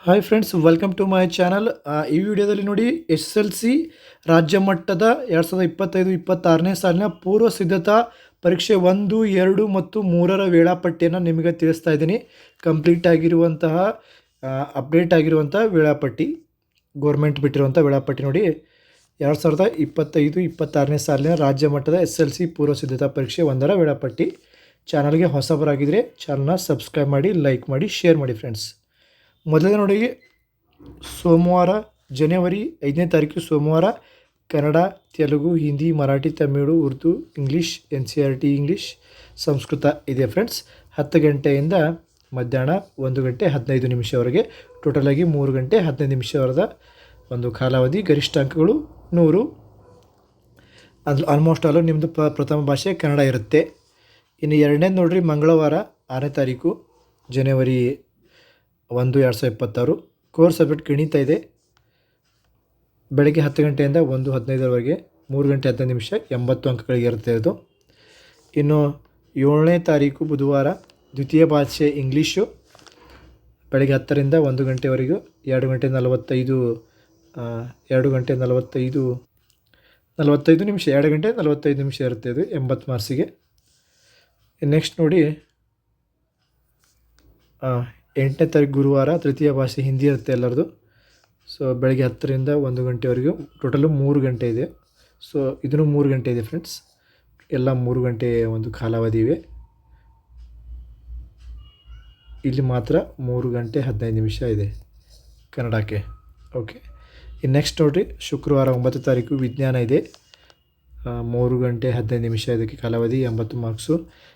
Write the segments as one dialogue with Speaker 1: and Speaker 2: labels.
Speaker 1: Hi friends, welcome to my channel. ಈ ವಿಡಿಯೋದಲ್ಲಿ ನೋಡಿ, ಎಸ್ ಎಲ್ ಸಿ ರಾಜ್ಯ ಮಟ್ಟದ 2025-26ನೇ ಸಾಲಿನ ಪೂರ್ವ ಸಿದ್ಧತಾ ಪರೀಕ್ಷೆ 1, 2 ಮತ್ತು 3ರ ವೇಳಾಪಟ್ಟಿಯನ್ನು ನಿಮಗೆ ತಿಳಿಸ್ತಾ ಇದ್ದೀನಿ. ಕಂಪ್ಲೀಟ್ ಆಗಿರುವಂತಹ ಅಪ್ಡೇಟ್ ಆಗಿರುವಂಥ ವೇಳಾಪಟ್ಟಿ, ಗೋರ್ಮೆಂಟ್ ಬಿಟ್ಟಿರುವಂಥ ವೇಳಾಪಟ್ಟಿ ನೋಡಿ. 2025-26ನೇ ಸಾಲಿನ ರಾಜ್ಯ ಮಟ್ಟದ ಎಸ್ ಎಲ್ ಸಿ ಪೂರ್ವ ಸಿದ್ಧತಾ ಪರೀಕ್ಷೆ 1ರ ವೇಳಾಪಟ್ಟಿ. ಚಾನಲ್ಗೆ ಹೊಸಬರಾಗಿದ್ದರೆ ಚಾನಲ್ನ ಸಬ್ಸ್ಕ್ರೈಬ್ ಮಾಡಿ, ಲೈಕ್ ಮಾಡಿ, ಶೇರ್ ಮಾಡಿ ಫ್ರೆಂಡ್ಸ್. ಮೊದಲನೇ ನೋಡಿ, ಸೋಮವಾರ ಜನವರಿ 5ನೇ ತಾರೀಕು ಸೋಮವಾರ Kannada, Telugu, Hindi, Marathi, Tamil, Urdu, English, NCERT English, Sanskrit ಇದೆ ಫ್ರೆಂಡ್ಸ್. 10 ಗಂಟೆಯಿಂದ ಮಧ್ಯಾಹ್ನ 1 ಗಂಟೆ 15 ನಿಮಿಷವರೆಗೆ, ಟೋಟಲಾಗಿ 3 ಗಂಟೆ 15 ನಿಮಿಷವರೆದ ಒಂದು ಕಾಲಾವಧಿ. ಗರಿಷ್ಠ ಅಂಕಗಳು 100. ಅದು ಆಲ್ಮೋಸ್ಟ್ ಆಲು ನಿಮ್ಮದು ಪ್ರಥಮ ಭಾಷೆ ಕನ್ನಡ ಇರುತ್ತೆ. ಇನ್ನು ಎರಡನೇದು ನೋಡಿರಿ, ಮಂಗಳವಾರ 6ನೇ ತಾರೀಕು ಜನವರಿ 1, 2026 ಕೋರ್ ಸಬ್ಜೆಕ್ಟ್ ಗಣಿತ ಇದೆ. ಬೆಳಗ್ಗೆ 10 ಗಂಟೆಯಿಂದ 1:15ರವರೆಗೆ, 3 ಗಂಟೆ 15 ನಿಮಿಷ, 80 ಅಂಕಗಳಿಗೆ ಇರುತ್ತೆ ಇದು. ಇನ್ನು 7ನೇ ತಾರೀಕು ಬುಧವಾರ ದ್ವಿತೀಯ ಭಾಷೆ ಇಂಗ್ಲೀಷು, ಬೆಳಗ್ಗೆ 10ರಿಂದ 1 ಗಂಟೆವರೆಗೂ, 2 ಗಂಟೆ 45 ನಿಮಿಷ, 2 ಗಂಟೆ 45 ನಿಮಿಷ ಇರುತ್ತೆ ಇದು, 80 ಮಾರ್ಕ್ಸಿಗೆ. ನೆಕ್ಸ್ಟ್ ನೋಡಿ, 8ನೇ ತಾರೀಕು ಗುರುವಾರ ತೃತೀಯ ಭಾಷೆ ಹಿಂದಿ ಇರುತ್ತೆ ಎಲ್ಲರದು. ಸೊ ಬೆಳಗ್ಗೆ 10ರಿಂದ 1 ಗಂಟೆವರೆಗೂ, ಟೋಟಲು 3 ಗಂಟೆ ಇದೆ. ಸೊ ಇದನ್ನು 3 ಗಂಟೆ ಇದೆ ಫ್ರೆಂಡ್ಸ್. ಎಲ್ಲ 3 ಗಂಟೆ ಒಂದು ಕಾಲಾವಧಿ ಇವೆ. ಇಲ್ಲಿ ಮಾತ್ರ 3 ಗಂಟೆ 15 ನಿಮಿಷ ಇದೆ ಕನ್ನಡಕ್ಕೆ. ಓಕೆ, ಇನ್ನು ನೆಕ್ಸ್ಟ್ ನೋಡಿರಿ, ಶುಕ್ರವಾರ 9ನೇ ತಾರೀಕು ವಿಜ್ಞಾನ ಇದೆ. 3 ಗಂಟೆ 15 ನಿಮಿಷ ಇದಕ್ಕೆ ಕಾಲಾವಧಿ, 80 ಮಾರ್ಕ್ಸು.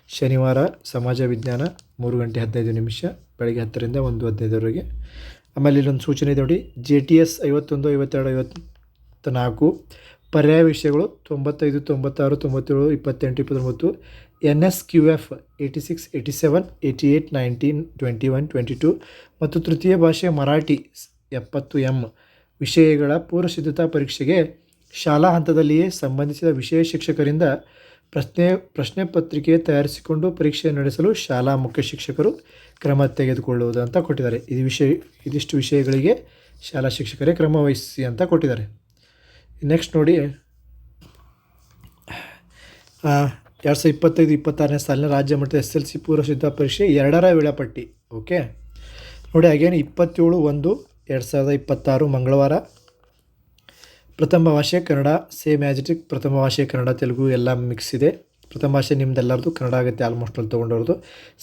Speaker 1: ಶನಿವಾರ ಸಮಾಜ ವಿಜ್ಞಾನ 3 ಗಂಟೆ 15 ನಿಮಿಷ, ಬೆಳಗ್ಗೆ 10ರಿಂದ 1:15ರವರೆಗೆ. ಆಮೇಲೆ ಇಲ್ಲೊಂದು ಸೂಚನೆ ಇದೆ ನೋಡಿ, JTS 51, 52, 54 ಪರ್ಯಾಯ ವಿಷಯಗಳು 95, 96, 97, 28, 29, NSQF 86, 87, 88, 19, 21, 22 ಮತ್ತು ತೃತೀಯ ಭಾಷೆ ಮರಾಠಿ 70M ವಿಷಯಗಳ ಪೂರ್ವ ಸಿದ್ಧತಾ ಪರೀಕ್ಷೆಗೆ ಶಾಲಾ ಹಂತದಲ್ಲಿಯೇ ಸಂಬಂಧಿಸಿದ ವಿಷಯ ಶಿಕ್ಷಕರಿಂದ ಪ್ರಶ್ನೆ ಪತ್ರಿಕೆ ತಯಾರಿಸಿಕೊಂಡು ಪರೀಕ್ಷೆ ನಡೆಸಲು ಶಾಲಾ ಮುಖ್ಯ ಶಿಕ್ಷಕರು ಕ್ರಮ ತೆಗೆದುಕೊಳ್ಳುವುದು ಅಂತ ಕೊಟ್ಟಿದ್ದಾರೆ. ಇದಿಷ್ಟು ವಿಷಯಗಳಿಗೆ ಶಾಲಾ ಶಿಕ್ಷಕರೇ ಕ್ರಮ ವಹಿಸಿ ಅಂತ ಕೊಟ್ಟಿದ್ದಾರೆ. ನೆಕ್ಸ್ಟ್ ನೋಡಿ, 2025-26ನೇ ಸಾಲಿನ ರಾಜ್ಯ ಮಟ್ಟದ SLC ಪೂರ್ವ ಸಿದ್ಧತಾ ಪರೀಕ್ಷೆ 2ರ ವೇಳಾಪಟ್ಟಿ. ಓಕೆ ನೋಡಿ, ಅಗೇನ್ 27/1/2026 ಮಂಗಳವಾರ ಪ್ರಥಮ ಭಾಷೆ Kannada, same as it is. ಪ್ರಥಮ ಭಾಷೆ ಕನ್ನಡ, ತೆಲುಗು ಎಲ್ಲ ಮಿಕ್ಸ್ ಇದೆ. ಪ್ರಥಮ ಭಾಷೆ ನಿಮ್ದೆಲ್ಲರದು ಕನ್ನಡ ಆಗುತ್ತೆ, ಆಲ್ಮೋಸ್ಟ್ ಅಲ್ಲಿ ತೊಗೊಂಡವ್ರದ್ದು.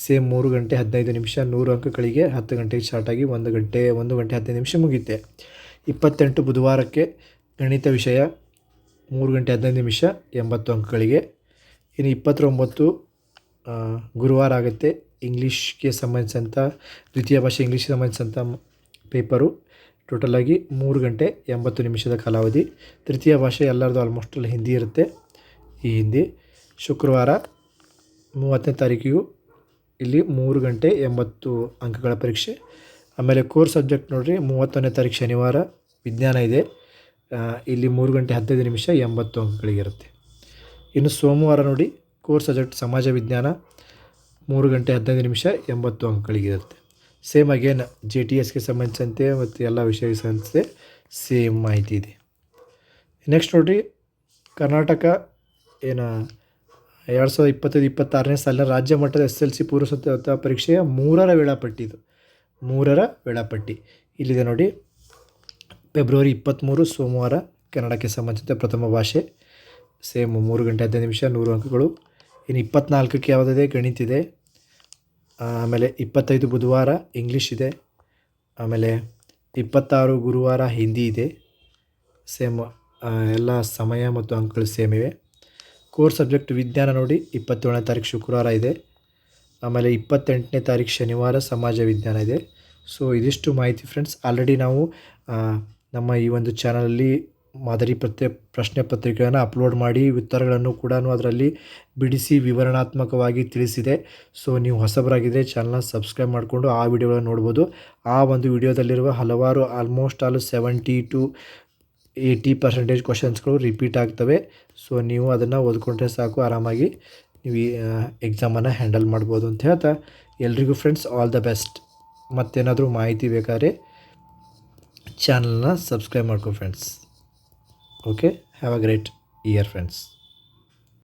Speaker 1: ಸೇಮ್ 3 ಗಂಟೆ 15 ನಿಮಿಷ, 100 ಅಂಕಗಳಿಗೆ 10 ಗಂಟೆಗೆ ಸ್ಟಾರ್ಟಾಗಿ 1 ಗಂಟೆ 15 ನಿಮಿಷ ಮುಗಿಯುತ್ತೆ. 28 ಬುಧವಾರಕ್ಕೆ ಗಣಿತ ವಿಷಯ 3 ಗಂಟೆ 15 ನಿಮಿಷ, 80 ಅಂಕಗಳಿಗೆ. ಇನ್ನು 29 ಗುರುವಾರ ಆಗುತ್ತೆ, ಇಂಗ್ಲೀಷ್ಗೆ ಸಂಬಂಧಿಸಿದಂಥ ದ್ವಿತೀಯ ಭಾಷೆ ಇಂಗ್ಲೀಷ್ಗೆ ಸಂಬಂಧಿಸಿದಂಥ ಪೇಪರು. ಟೋಟಲಾಗಿ 3 ಗಂಟೆ 80 ನಿಮಿಷದ ಕಾಲಾವಧಿ. ತೃತೀಯ ಭಾಷೆ ಎಲ್ಲರದು ಆಲ್ಮೋಸ್ಟ್ ಅಲ್ಲಿ ಹಿಂದಿ ಇರುತ್ತೆ, ಈ ಹಿಂದಿ. ಶುಕ್ರವಾರ 30ನೇ ತಾರೀಕಿಗೂ ಇಲ್ಲಿ 3 ಗಂಟೆ 80 ಅಂಕಗಳ ಪರೀಕ್ಷೆ. ಆಮೇಲೆ ಕೋರ್ ಸಬ್ಜೆಕ್ಟ್ ನೋಡಿರಿ, 31ನೇ ತಾರೀಕು ಶನಿವಾರ ವಿಜ್ಞಾನ ಇದೆ. ಇಲ್ಲಿ 3 ಗಂಟೆ 15 ನಿಮಿಷ, 80 ಅಂಕಗಳಿಗಿರುತ್ತೆ. ಇನ್ನು ಸೋಮವಾರ ನೋಡಿ, ಕೋರ್ ಸಬ್ಜೆಕ್ಟ್ ಸಮಾಜ ವಿಜ್ಞಾನ 3 ಗಂಟೆ 15 ನಿಮಿಷ, 80 ಅಂಕಗಳಿಗಿರುತ್ತೆ. ಸೇಮ್ ಅಗೇನ್ JTSಗೆ ಸಂಬಂಧಿಸಿದಂತೆ ಮತ್ತು ಎಲ್ಲ ವಿಷಯಕ್ಕೆ ಸಂಬಂಧಿಸಿದೆ ಸೇಮ್ ಮಾಹಿತಿ ಇದೆ. ನೆಕ್ಸ್ಟ್ ನೋಡಿರಿ, ಕರ್ನಾಟಕ 2025-26ನೇ ಸಾಲಿನ ರಾಜ್ಯ ಮಟ್ಟದ SLC ಪೂರ್ವ ಸಿದ್ಧತಾ ಪರೀಕ್ಷೆಯ 3ರ ವೇಳಾಪಟ್ಟಿ. ಇದು 3ರ ವೇಳಾಪಟ್ಟಿ ಇಲ್ಲಿದೆ ನೋಡಿ. ಫೆಬ್ರವರಿ 23 ಸೋಮವಾರ ಕನ್ನಡಕ್ಕೆ ಸಂಬಂಧಿಸಿದ ಪ್ರಥಮ ಭಾಷೆ, ಸೇಮ್ 3 ಗಂಟೆ 15 ನಿಮಿಷ, 100 ಅಂಕಗಳು. ಇನ್ನು 24ಕ್ಕೆ ಯಾವುದಿದೆ, ಗಣಿತ ಇದೆ. ಆಮೇಲೆ 25 ಬುಧವಾರ ಇಂಗ್ಲೀಷ್ ಇದೆ. ಆಮೇಲೆ 26 ಗುರುವಾರ ಹಿಂದಿ ಇದೆ. ಸೇಮ್ ಎಲ್ಲ ಸಮಯ ಮತ್ತು ಅಂಕಗಳು ಸೇಮ್ ಇವೆ. ಕೋರ್ ಸಬ್ಜೆಕ್ಟ್ ವಿಜ್ಞಾನ ನೋಡಿ, 27ನೇ ತಾರೀಕು ಶುಕ್ರವಾರ ಇದೆ. ಆಮೇಲೆ 28ನೇ ತಾರೀಕು ಶನಿವಾರ ಸಮಾಜ ವಿಜ್ಞಾನ ಇದೆ. ಸೊ ಇದಿಷ್ಟು ಮಾಹಿತಿ ಫ್ರೆಂಡ್ಸ್. ಆಲ್ರೆಡಿ ನಾವು ನಮ್ಮ ಈ ಒಂದು ಚಾನಲಲ್ಲಿ ಮಾದರಿ ಪ್ರಶ್ನೆ ಪತ್ರಿಕೆಯನ್ನು ಅಪ್ಲೋಡ್ ಮಾಡಿ ಉತ್ತರಗಳನ್ನು ಕೂಡ ಅದರಲ್ಲಿ ಬಿಡಿಸಿ ವಿವರಣಾತ್ಮಕವಾಗಿ ತಿಳಿಸಿದೆ. ಸೊ ನೀವು ಹೊಸಬರಾಗಿದ್ದರೆ ಚಾನಲ್ನ ಸಬ್ಸ್ಕ್ರೈಬ್ ಮಾಡಿಕೊಂಡು ಆ ವಿಡಿಯೋಗಳನ್ನು ನೋಡ್ಬೋದು. ಆ ಒಂದು ವಿಡಿಯೋದಲ್ಲಿರುವ ಹಲವಾರು ಆಲ್ಮೋಸ್ಟ್ ಆಲ್ 70 to 80% ಕ್ವಶನ್ಸ್ಗಳು ರಿಪೀಟ್ ಆಗ್ತವೆ. ಸೊ ನೀವು ಅದನ್ನು ಓದ್ಕೊಂಡ್ರೆ ಸಾಕು, ಆರಾಮಾಗಿ ನೀವು ಎಕ್ಸಾಮನ್ನು ಹ್ಯಾಂಡಲ್ ಮಾಡ್ಬೋದು ಅಂತ ಹೇಳ್ತಾ, ಎಲ್ರಿಗೂ ಫ್ರೆಂಡ್ಸ್ ಆಲ್ ದ ಬೆಸ್ಟ್. ಮತ್ತೇನಾದರೂ ಮಾಹಿತಿ ಬೇಕಾದ್ರೆ ಚಾನಲ್ನ ಸಬ್ಸ್ಕ್ರೈಬ್ ಮಾಡ್ಕೊ friends. Okay, have a great year friends.